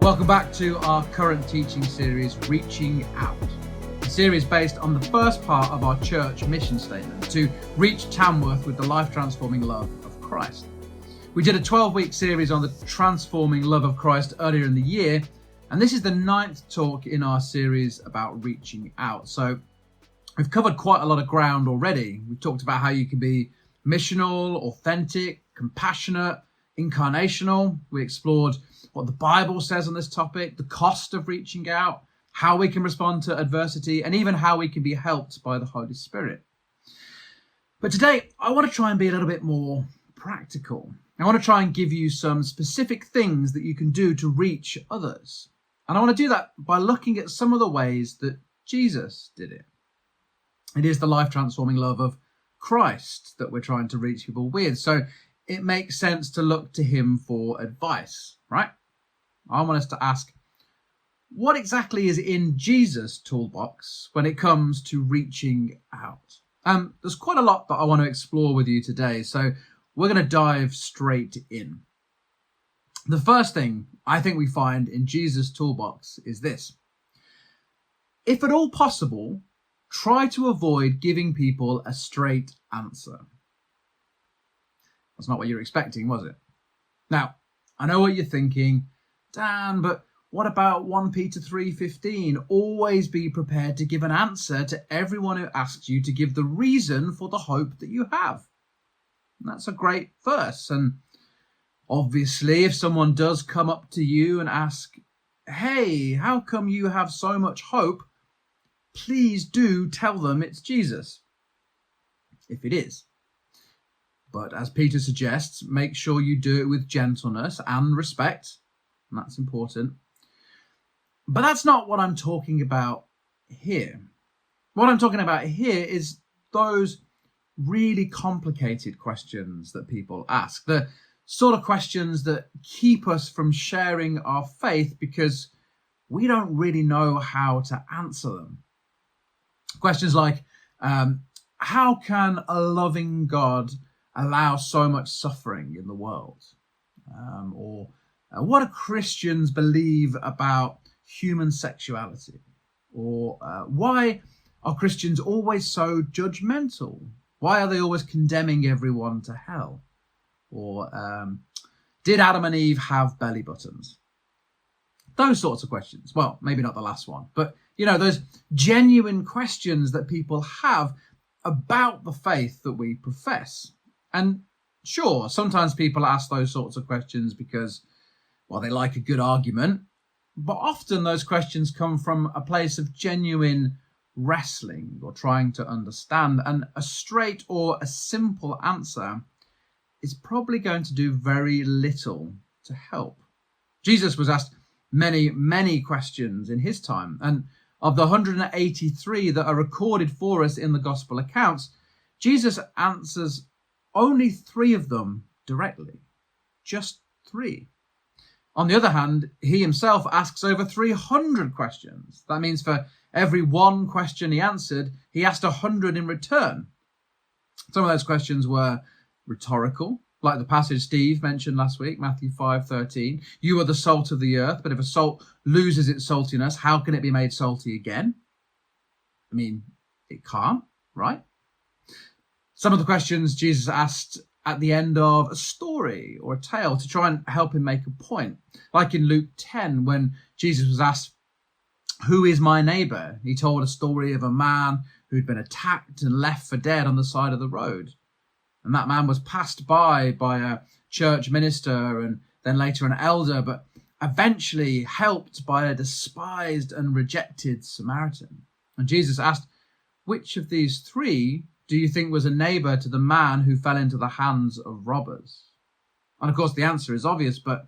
Welcome back to our current teaching series, Reaching Out. A series based on the first part of our church mission statement, to reach Tamworth with the life-transforming love of Christ. We did a 12-week series on the transforming love of Christ earlier in the year, and this is the 9th talk in our series about reaching out. So we've covered quite a lot of ground already. We've talked about how you can be missional, authentic, compassionate, incarnational. We explored what the Bible says on this topic, the cost of reaching out, how we can respond to adversity, and even how we can be helped by the Holy Spirit. But today, I want to try and be a little bit more practical. I want to try and give you some specific things that you can do to reach others. And I want to do that by looking at some of the ways that Jesus did it. It is the life-transforming love of Christ that we're trying to reach people with. So it makes sense to look to him for advice, right? I want us to ask, what exactly is in Jesus' toolbox when it comes to reaching out? There's quite a lot that I want to explore with you today, so we're going to dive straight in. The first thing I think we find in Jesus' toolbox is this. If at all possible, try to avoid giving people a straight answer. That's not what you're expecting, was it? Now, I know what you're thinking, Dan, but what about 1 Peter 3:15? Always be prepared to give an answer to everyone who asks you to give the reason for the hope that you have. And that's a great verse. And obviously, if someone does come up to you and ask, hey, how come you have so much hope? Please do tell them it's Jesus, if it is. But as Peter suggests, make sure you do it with gentleness and respect. And that's important. But that's not what I'm talking about here. What I'm talking about here is those really complicated questions that people ask. The sort of questions that keep us from sharing our faith because we don't really know how to answer them. Questions like, how can a loving God allow so much suffering in the world? Or what do Christians believe about human sexuality? Or why are Christians always so judgmental? Why are they always condemning everyone to hell? Or did Adam and Eve have belly buttons? Those sorts of questions. Well, maybe not the last one, but those genuine questions that people have about the faith that we profess. And sure, sometimes people ask those sorts of questions because, well, they like a good argument, but often those questions come from a place of genuine wrestling or trying to understand, and a straight or a simple answer is probably going to do very little to help. Jesus was asked many, many questions in his time, and of the 183 that are recorded for us in the gospel accounts, Jesus answers only 3 of them directly. Just 3. On the other hand, he himself asks over 300 questions. That means for every 1 question he answered, he asked 100 in return. Some of those questions were rhetorical, like the passage Steve mentioned last week, Matthew 5:13. You are the salt of the earth, but if a salt loses its saltiness, how can it be made salty again? I mean, it can't, right? Some of the questions Jesus asked at the end of a story or a tale to try and help him make a point. Like in Luke 10, when Jesus was asked, who is my neighbor? He told a story of a man who'd been attacked and left for dead on the side of the road. And that man was passed by a church minister and then later an elder, but eventually helped by a despised and rejected Samaritan. And Jesus asked, which of these 3 do you think was a neighbor to the man who fell into the hands of robbers? And of course, the answer is obvious, but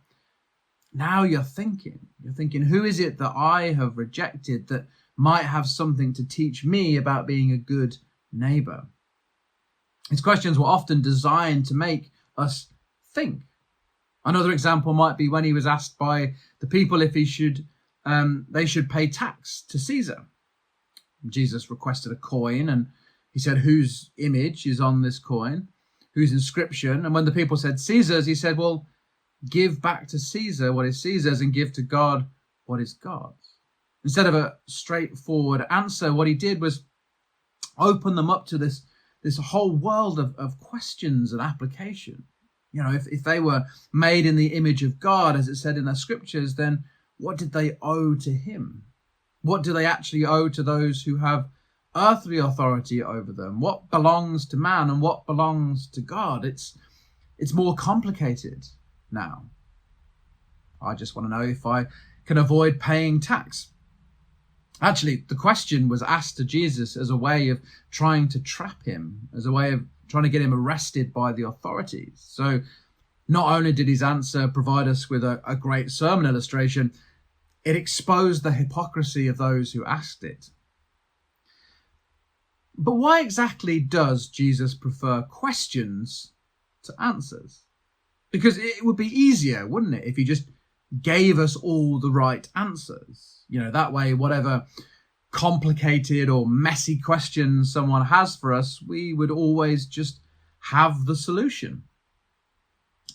now you're thinking, who is it that I have rejected that might have something to teach me about being a good neighbor? His questions were often designed to make us think. Another example might be when he was asked by the people if they should pay tax to Caesar. Jesus requested a coin, and he said, whose image is on this coin? Whose inscription? And when the people said Caesar's, he said, well, give back to Caesar what is Caesar's and give to God what is God's. Instead of a straightforward answer, what he did was open them up to this whole world of questions and application. You know, if they were made in the image of God, as it said in the scriptures, then what did they owe to him? What do they actually owe to those who have earthly authority over them? What belongs to man and what belongs to God? It's more complicated now. I just want to know if I can avoid paying tax. Actually, the question was asked to Jesus as a way of trying to trap him, as a way of trying to get him arrested by the authorities. So not only did his answer provide us with a great sermon illustration, it exposed the hypocrisy of those who asked it. But why exactly does Jesus prefer questions to answers? Because it would be easier, wouldn't it, if he just gave us all the right answers? You know, that way, whatever complicated or messy questions someone has for us, we would always just have the solution.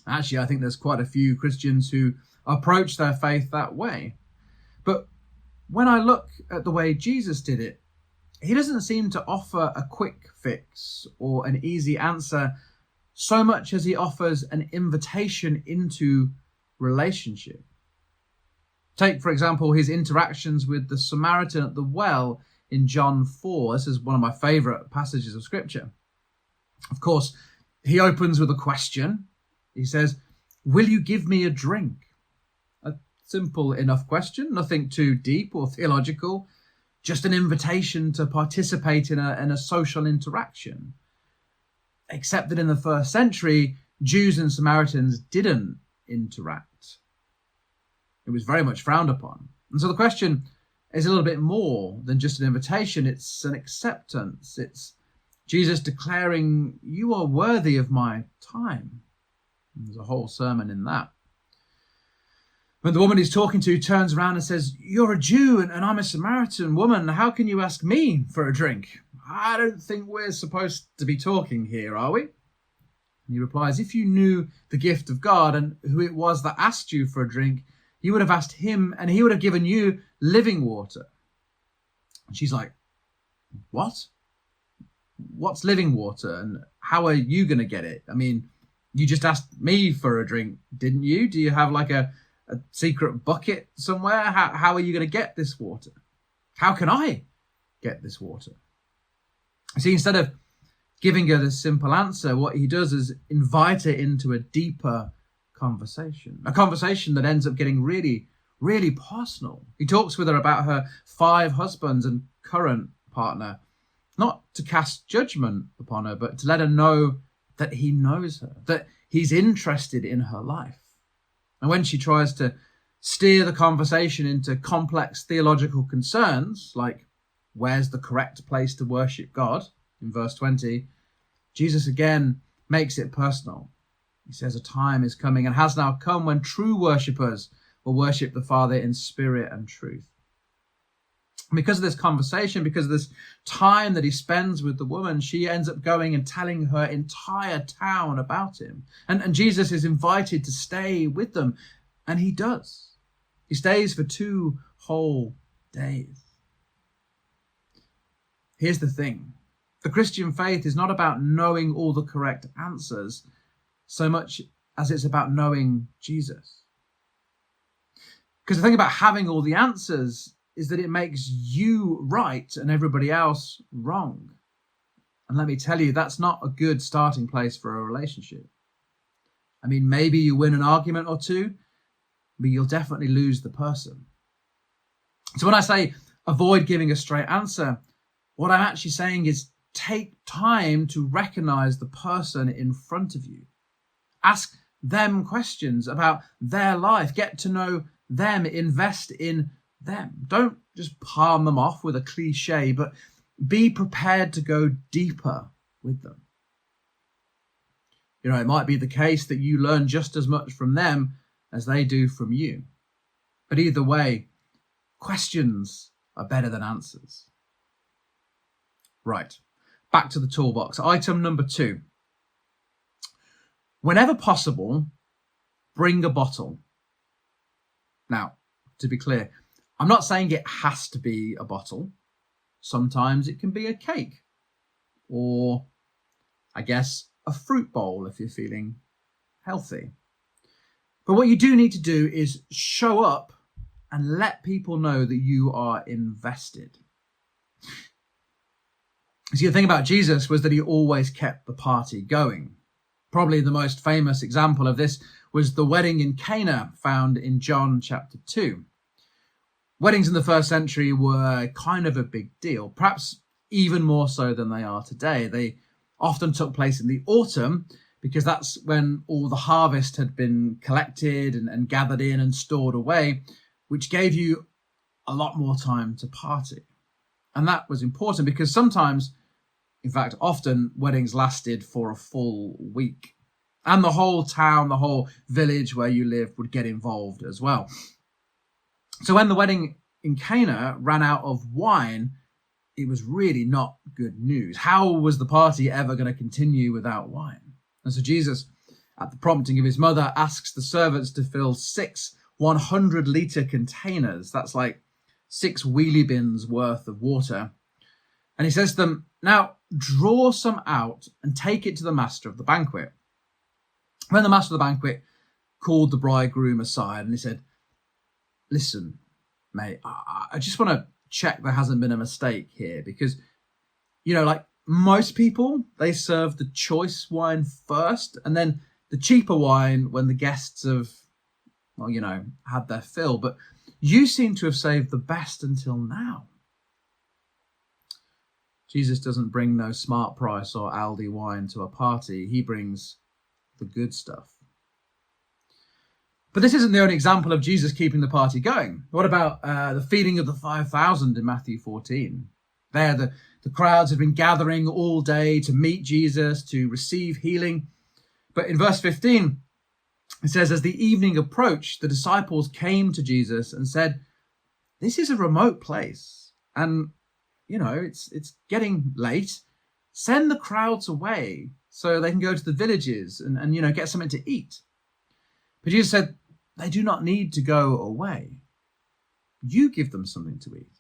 Actually, I think there's quite a few Christians who approach their faith that way. But when I look at the way Jesus did it, he doesn't seem to offer a quick fix or an easy answer so much as he offers an invitation into relationship. Take, for example, his interactions with the Samaritan at the well in John 4. This is one of my favourite passages of Scripture. Of course, he opens with a question. He says, "Will you give me a drink?" A simple enough question, nothing too deep or theological, just an invitation to participate in a social interaction. Except that in the first century, Jews and Samaritans didn't interact. It was very much frowned upon. And so the question is a little bit more than just an invitation. It's an acceptance. It's Jesus declaring, "You are worthy of my time." And there's a whole sermon in that. When the woman he's talking to turns around and says, "You're a Jew and I'm a Samaritan woman. How can you ask me for a drink? I don't think we're supposed to be talking here, are we?" And he replies, "If you knew the gift of God and who it was that asked you for a drink, you would have asked him and he would have given you living water." And she's like, "What? What's living water? And how are you going to get it? I mean, you just asked me for a drink, didn't you? Do you have like a secret bucket somewhere? How are you going to get this water? How can I get this water?" See, instead of giving her this simple answer, what he does is invite her into a deeper conversation, a conversation that ends up getting really, really personal. He talks with her about her 5 husbands and current partner, not to cast judgment upon her, but to let her know that he knows her, that he's interested in her life. And when she tries to steer the conversation into complex theological concerns, like where's the correct place to worship God, in verse 20, Jesus again makes it personal. He says a time is coming and has now come when true worshippers will worship the Father in spirit and truth. And because of this conversation, because of this time that he spends with the woman, she ends up going and telling her entire town about him. And Jesus is invited to stay with them, and he does. He stays for 2 whole days. Here's the thing. The Christian faith is not about knowing all the correct answers so much as it's about knowing Jesus. Because the thing about having all the answers is that it makes you right and everybody else wrong. And let me tell you, that's not a good starting place for a relationship. I mean, maybe you win an argument or two, but you'll definitely lose the person. So when I say avoid giving a straight answer, what I'm actually saying is take time to recognize the person in front of you. Ask them questions about their life. Get to know them. Invest in them. Don't just palm them off with a cliche, but be prepared to go deeper with them. You know, it might be the case that you learn just as much from them as they do from you. But either way, questions are better than answers. Right, back to the toolbox. Item number 2. Whenever possible, bring a bottle. Now, to be clear, I'm not saying it has to be a bottle. Sometimes it can be a cake, or I guess a fruit bowl if you're feeling healthy. But what you do need to do is show up and let people know that you are invested. See, the thing about Jesus was that he always kept the party going. Probably the most famous example of this was the wedding in Cana, found in John chapter 2. Weddings in the first century were kind of a big deal, perhaps even more so than they are today. They often took place in the autumn because that's when all the harvest had been collected and gathered in and stored away, which gave you a lot more time to party. And that was important because sometimes, in fact, often weddings lasted for a full week. And the whole town, the whole village where you lived would get involved as well. So when the wedding in Cana ran out of wine, it was really not good news. How was the party ever going to continue without wine? And so Jesus, at the prompting of his mother, asks the servants to fill 6 100-litre containers. That's like 6 wheelie bins worth of water. And he says to them, now draw some out and take it to the master of the banquet. When the master of the banquet called the bridegroom aside and he said, listen, mate, I just want to check there hasn't been a mistake here because, like most people, they serve the choice wine first and then the cheaper wine when the guests have, had their fill. But you seem to have saved the best until now. Jesus doesn't bring no Smart Price or Aldi wine to a party. He brings the good stuff. But this isn't the only example of Jesus keeping the party going. What about the feeding of the 5,000 in Matthew 14? There, the crowds had been gathering all day to meet Jesus, to receive healing. But in verse 15, it says, as the evening approached, the disciples came to Jesus and said, this is a remote place. And, it's getting late. Send the crowds away so they can go to the villages and get something to eat. But Jesus said, they do not need to go away. You give them something to eat.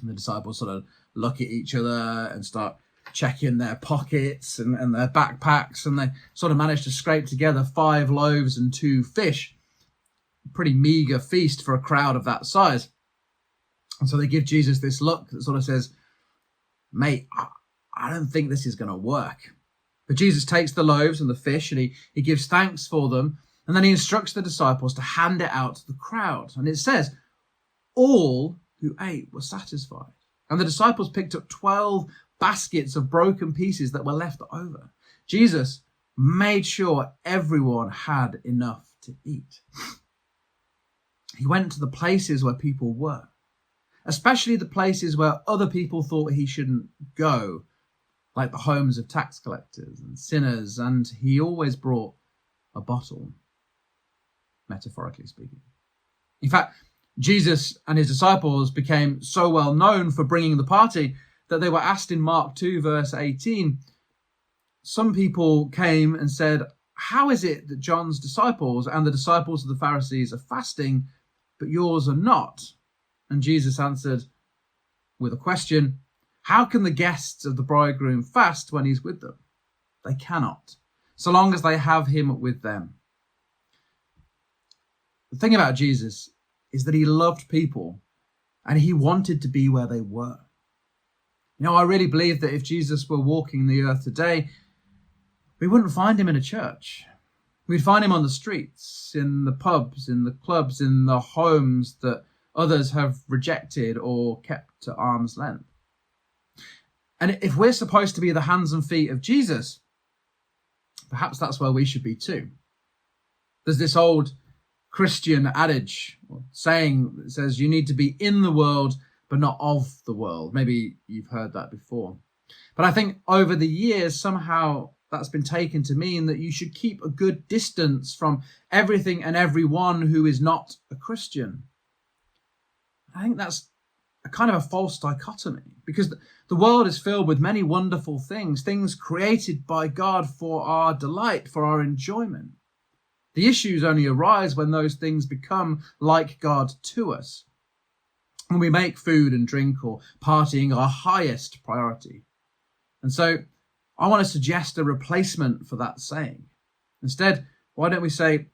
And the disciples sort of look at each other and start checking their pockets and their backpacks, and they sort of manage to scrape together 5 loaves and 2 fish. Pretty meager feast for a crowd of that size. And so they give Jesus this look that sort of says, mate, I don't think this is going to work. But Jesus takes the loaves and the fish and he gives thanks for them. And then he instructs the disciples to hand it out to the crowd. And it says, all who ate were satisfied. And the disciples picked up 12 baskets of broken pieces that were left over. Jesus made sure everyone had enough to eat. He went to the places where people were, especially the places where other people thought he shouldn't go, like the homes of tax collectors and sinners, and he always brought a bottle, metaphorically speaking. In fact, Jesus and his disciples became so well known for bringing the party that they were asked in Mark 2, verse 18, some people came and said, how is it that John's disciples and the disciples of the Pharisees are fasting, but yours are not? And Jesus answered with a question, how can the guests of the bridegroom fast when he's with them? They cannot, so long as they have him with them. The thing about Jesus is that he loved people and he wanted to be where they were. I really believe that if Jesus were walking the earth today, we wouldn't find him in a church. We'd find him on the streets, in the pubs, in the clubs, in the homes that others have rejected or kept to arm's length. And if we're supposed to be the hands and feet of Jesus, perhaps that's where we should be too. There's this old Christian adage or saying that says you need to be in the world but not of the world. Maybe you've heard that before. But I think over the years, somehow that's been taken to mean that you should keep a good distance from everything and everyone who is not a Christian. I think that's a kind of a false dichotomy, because the world is filled with many wonderful things created by God for our delight, for our enjoyment. The issues only arise when those things become like God to us. When we make food and drink or partying our highest priority. And so I want to suggest a replacement for that saying. Instead, why don't we say,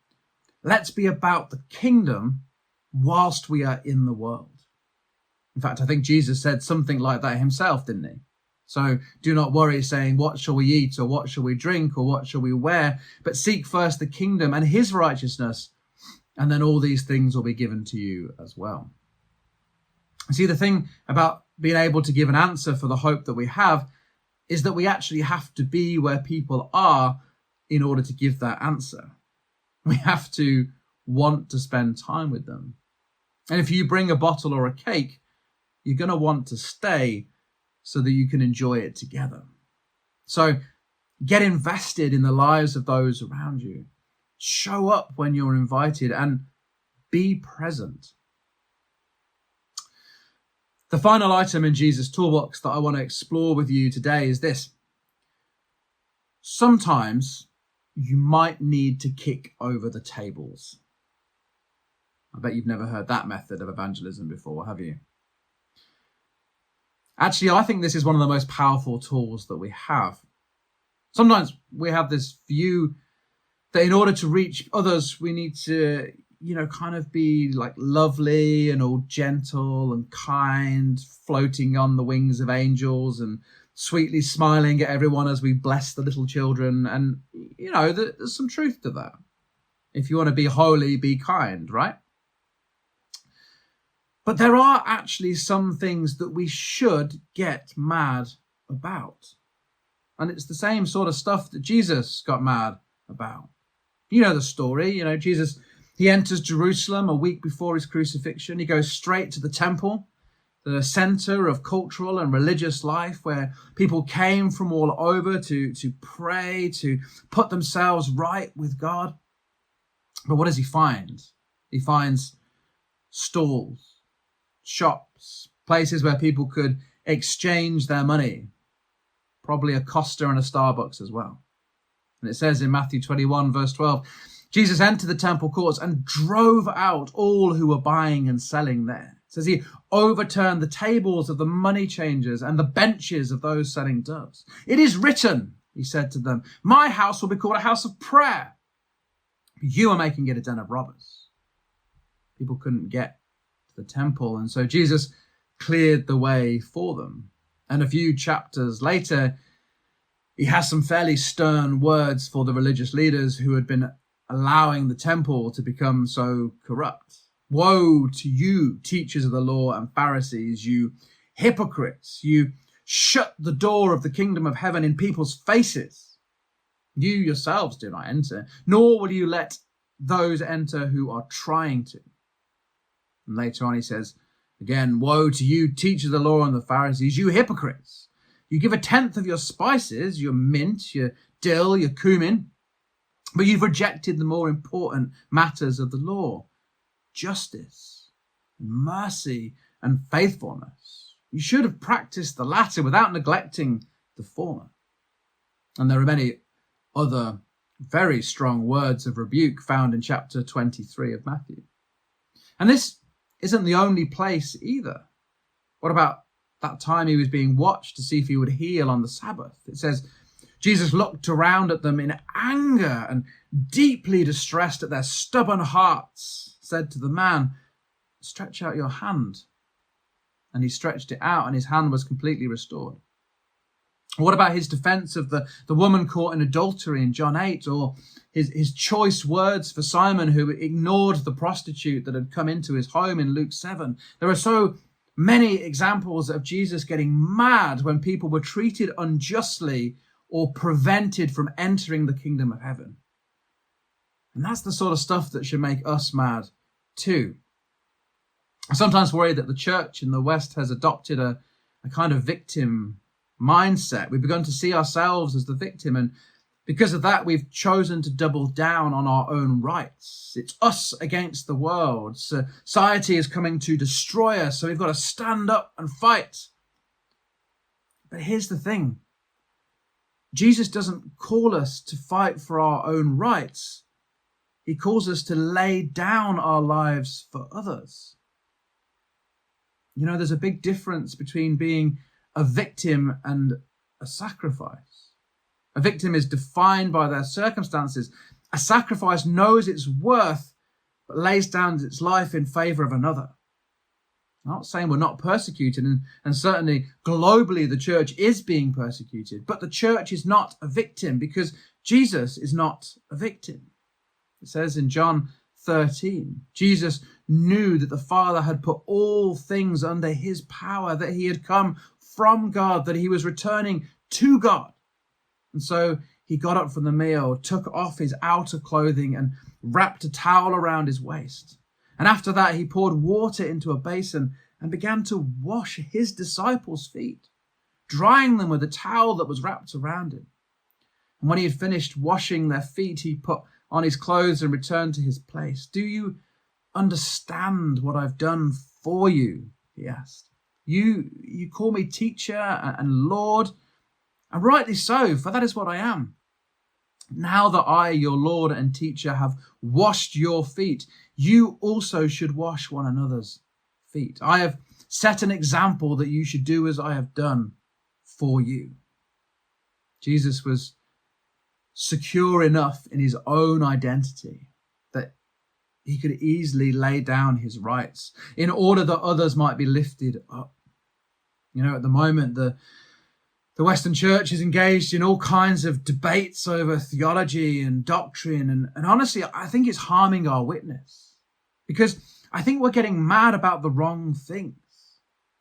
let's be about the kingdom whilst we are in the world. In fact, I think Jesus said something like that himself, didn't he? So do not worry saying, what shall we eat, or what shall we drink, or what shall we wear? But seek first the kingdom and his righteousness, and then all these things will be given to you as well. See, the thing about being able to give an answer for the hope that we have is that we actually have to be where people are in order to give that answer. We have to want to spend time with them. And if you bring a bottle or a cake, you're going to want to stay so that you can enjoy it together. So get invested in the lives of those around you. Show up when you're invited and be present. The final item in Jesus' toolbox that I want to explore with you today is this. Sometimes you might need to kick over the tables. I bet you've never heard that method of evangelism before, have you? Actually, I think this is one of the most powerful tools that we have. Sometimes we have this view that in order to reach others, we need to, kind of be like lovely and all gentle and kind, floating on the wings of angels and sweetly smiling at everyone as we bless the little children. And, there's some truth to that. If you want to be holy, be kind, right? But there are actually some things that we should get mad about. And it's the same sort of stuff that Jesus got mad about. You know the story. Jesus, he enters Jerusalem a week before his crucifixion. He goes straight to the temple, the center of cultural and religious life, where people came from all over to pray, to put themselves right with God. But what does he find? He finds stalls, shops, places where people could exchange their money, probably a Costa and a Starbucks as well. And it says in Matthew 21, verse 12, Jesus entered the temple courts and drove out all who were buying and selling there. It says he overturned the tables of the money changers and the benches of those selling doves. It is written, he said to them, my house will be called a house of prayer. You are making it a den of robbers. People couldn't get to the temple, and so Jesus cleared the way for them. And a few chapters later, he has some fairly stern words for the religious leaders who had been allowing the temple to become so corrupt. Woe to you, teachers of the law and Pharisees, you hypocrites! You shut the door of the kingdom of heaven in people's faces. You yourselves do not enter, nor will you let those enter who are trying to. And later on he says, again, woe to you, teachers of the law and the Pharisees, you hypocrites! You give 1/10 of your spices, your mint, your dill, your cumin, but you've rejected the more important matters of the law, justice, mercy, and faithfulness. You should have practiced the latter without neglecting the former. And there are many other very strong words of rebuke found in chapter 23 of Matthew. And this isn't the only place either. What about that time he was being watched to see if he would heal on the Sabbath? It says, Jesus looked around at them in anger and deeply distressed at their stubborn hearts, said to the man, stretch out your hand. And he stretched it out and his hand was completely restored. What about his defense of the woman caught in adultery in John 8, or his choice words for Simon, who ignored the prostitute that had come into his home in Luke 7? There are so many examples of Jesus getting mad when people were treated unjustly or prevented from entering the kingdom of heaven. And that's the sort of stuff that should make us mad too. I sometimes worry that the church in the West has adopted a kind of victim mindset. We've begun to see ourselves as the victim, and because of that, we've chosen to double down on our own rights. It's us against the world. Society is coming to destroy us, so we've got to stand up and fight. But here's the thing. Jesus doesn't call us to fight for our own rights. he calls us to lay down our lives for others. You know, there's a big difference between being a victim and a sacrifice. A victim is defined by their circumstances. A sacrifice knows its worth, but lays down its life in favor of another. I'm not saying we're not persecuted, and certainly globally the church is being persecuted, but the church is not a victim because Jesus is not a victim. It says in John 13, Jesus knew that the Father had put all things under his power, that he had come from God, that he was returning to God. And so he got up from the meal, took off his outer clothing and wrapped a towel around his waist. And after that, he poured water into a basin and began to wash his disciples' feet, drying them with a towel that was wrapped around him. And when he had finished washing their feet, he put on his clothes and returned to his place. Do you understand what I've done for you? He asked. You call me teacher and Lord, and rightly so, for that is what I am. Now that I, your Lord and teacher, have washed your feet, you also should wash one another's feet. I have set an example that you should do as I have done for you. Jesus was secure enough in his own identity that he could easily lay down his rights in order that others might be lifted up. You know, at the moment, the Western church is engaged in all kinds of debates over theology and doctrine. And honestly, I think it's harming our witness because I think we're getting mad about the wrong things.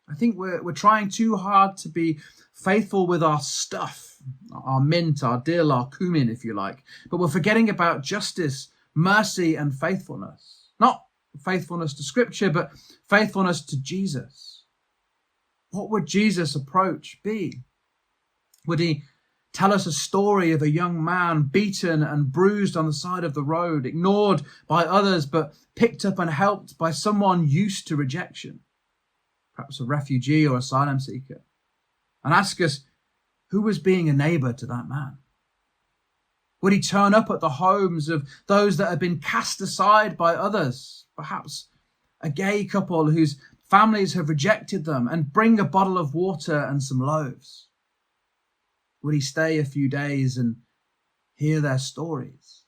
I think we're trying too hard to be faithful with our stuff, our mint, our dill, our cumin, if you like. But we're forgetting about justice, mercy, and faithfulness. Not faithfulness to Scripture, but faithfulness to Jesus. What would Jesus' approach be? Would he tell us a story of a young man beaten and bruised on the side of the road, ignored by others, but picked up and helped by someone used to rejection, perhaps a refugee or asylum seeker, and ask us who was being a neighbor to that man? Would he turn up at the homes of those that had been cast aside by others, perhaps a gay couple whose families have rejected them, and bring a bottle of water and some loaves? Would he stay a few days and hear their stories?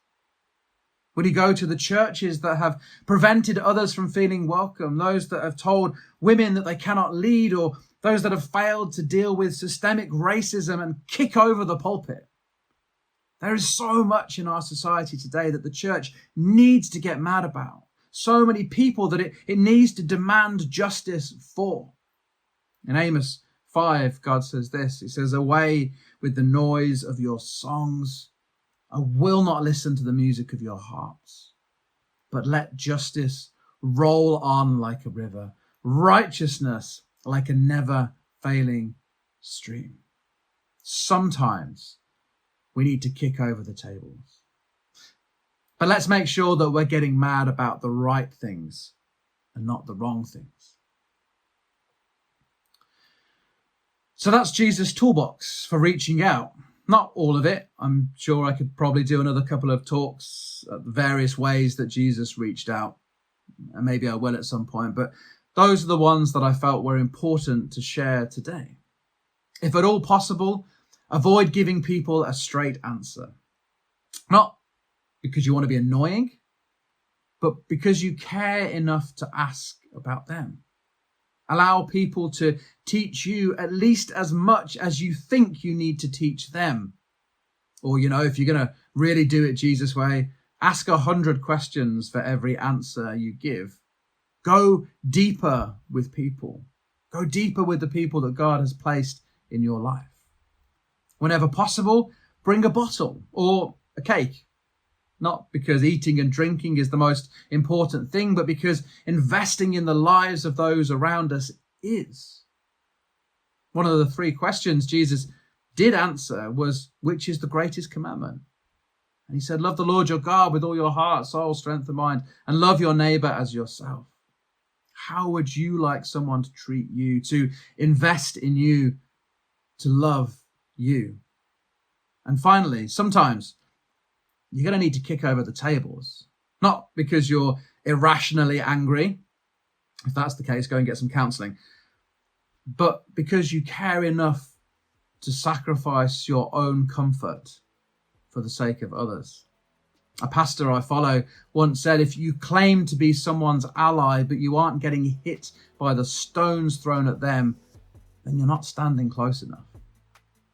Would he go to the churches that have prevented others from feeling welcome, those that have told women that they cannot lead, or those that have failed to deal with systemic racism, and kick over the pulpit? There is so much in our society today that the church needs to get mad about. So many people that it needs to demand justice for. In Amos 5, God says this. He says, "Away with the noise of your songs. I will not listen to the music of your harps. But let justice roll on like a river, righteousness like a never-failing stream." Sometimes we need to kick over the tables. But let's make sure that we're getting mad about the right things and not the wrong things. So that's Jesus' toolbox for reaching out. Not all of it. I'm sure I could probably do another couple of talks at the various ways that Jesus reached out. And maybe I will at some point. But those are the ones that I felt were important to share today. If at all possible, avoid giving people a straight answer. Not because you want to be annoying, but because you care enough to ask about them. Allow people to teach you at least as much as you think you need to teach them. Or, if you're going to really do it Jesus' way, ask 100 questions for every answer you give. Go deeper with people. Go deeper with the people that God has placed in your life. Whenever possible, bring a bottle or a cake. Not because eating and drinking is the most important thing, but because investing in the lives of those around us is. One of the 3 questions Jesus did answer was, which is the greatest commandment? And he said, love the Lord your God with all your heart, soul, strength, and mind, and love your neighbor as yourself. How would you like someone to treat you, to invest in you, to love you? And finally, sometimes you're going to need to kick over the tables. Not because you're irrationally angry. If that's the case, go and get some counseling. But because you care enough to sacrifice your own comfort for the sake of others. A pastor I follow once said, if you claim to be someone's ally, but you aren't getting hit by the stones thrown at them, then you're not standing close enough.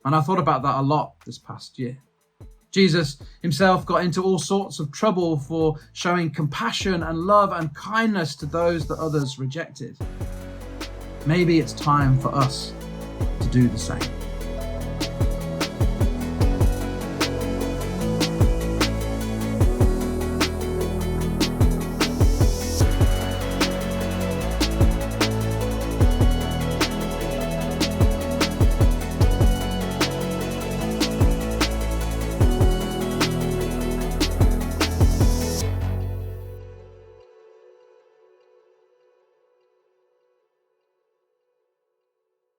And I thought about that a lot this past year. Jesus himself got into all sorts of trouble for showing compassion and love and kindness to those that others rejected. Maybe it's time for us to do the same.